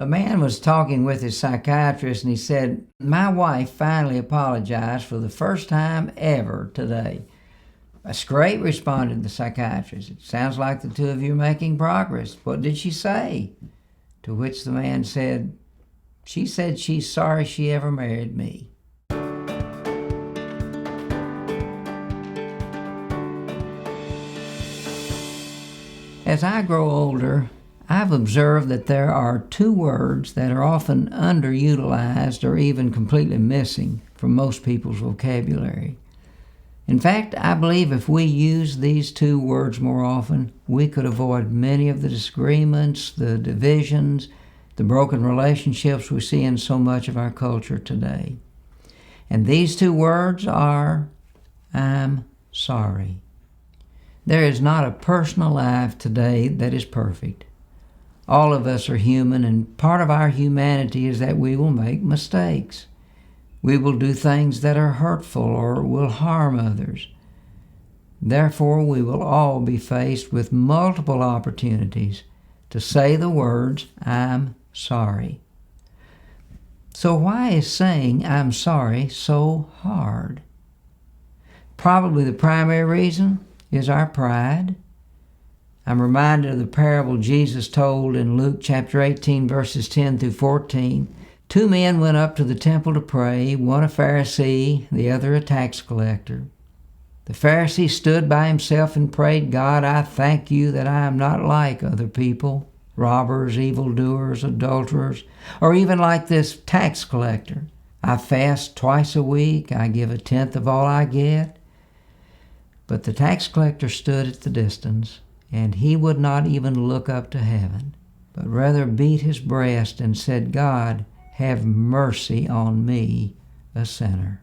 A man was talking with his psychiatrist and he said, "My wife finally apologized for the first time ever today." "That's great," responded the psychiatrist. "It sounds like the two of you are making progress. What did she say?" To which the man said, "She said she's sorry she ever married me." As I grow older, I've observed that there are two words that are often underutilized or even completely missing from most people's vocabulary. In fact, I believe if we used these two words more often, we could avoid many of the disagreements, the divisions, the broken relationships we see in so much of our culture today. And these two words are, I'm sorry. There is not a person alive today that is perfect. All of us are human, and part of our humanity is that we will make mistakes. We will do things that are hurtful or will harm others. Therefore, we will all be faced with multiple opportunities to say the words, I'm sorry. So why is saying I'm sorry so hard? Probably the primary reason is our pride. I'm reminded of the parable Jesus told in Luke chapter 18, verses 10 through 14. Two men went up to the temple to pray, one a Pharisee, the other a tax collector. The Pharisee stood by himself and prayed, "God, I thank you that I am not like other people, robbers, evildoers, adulterers, or even like this tax collector. I fast twice a week. I give a tenth of all I get." But the tax collector stood at the distance, and he would not even look up to heaven, but rather beat his breast and said, "God, have mercy on me, a sinner."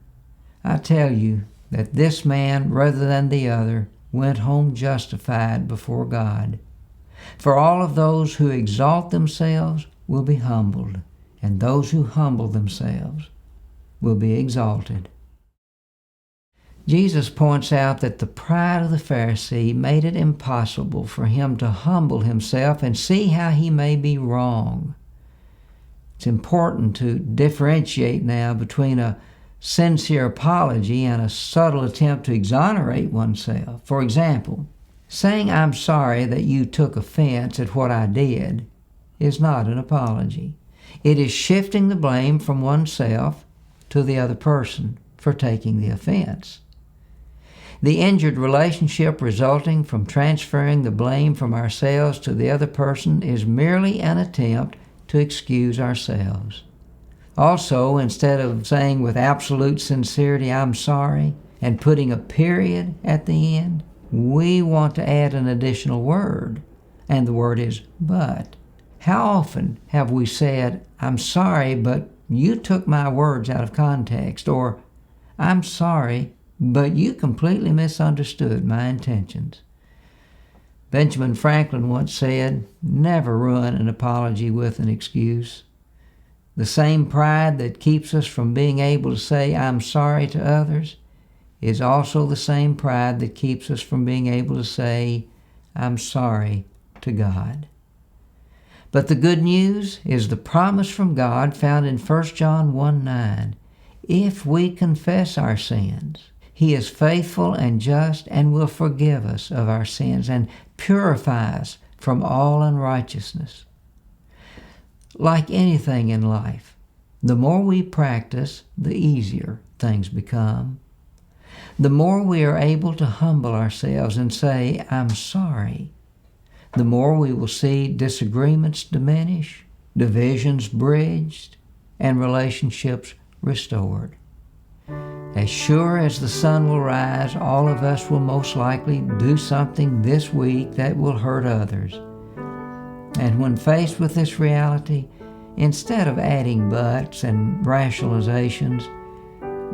I tell you that this man, rather than the other, went home justified before God. For all of those who exalt themselves will be humbled, and those who humble themselves will be exalted. Jesus points out that the pride of the Pharisee made it impossible for him to humble himself and see how he may be wrong. It's important to differentiate now between a sincere apology and a subtle attempt to exonerate oneself. For example, saying I'm sorry that you took offense at what I did is not an apology. It is shifting the blame from oneself to the other person for taking the offense. The injured relationship resulting from transferring the blame from ourselves to the other person is merely an attempt to excuse ourselves. Also, instead of saying with absolute sincerity, I'm sorry, and putting a period at the end, we want to add an additional word, and the word is but. How often have we said, I'm sorry, but you took my words out of context, or I'm sorry, but you completely misunderstood my intentions. Benjamin Franklin once said, never ruin an apology with an excuse. The same pride that keeps us from being able to say I'm sorry to others is also the same pride that keeps us from being able to say I'm sorry to God. But the good news is the promise from God found in 1 John 1:9. If we confess our sins, He is faithful and just and will forgive us of our sins and purify us from all unrighteousness. Like anything in life, the more we practice, the easier things become. The more we are able to humble ourselves and say, I'm sorry, the more we will see disagreements diminish, divisions bridged, and relationships restored. As sure as the sun will rise, all of us will most likely do something this week that will hurt others. And when faced with this reality, instead of adding buts and rationalizations,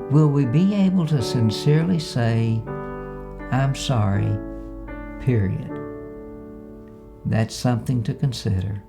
will we be able to sincerely say, I'm sorry, period? That's something to consider.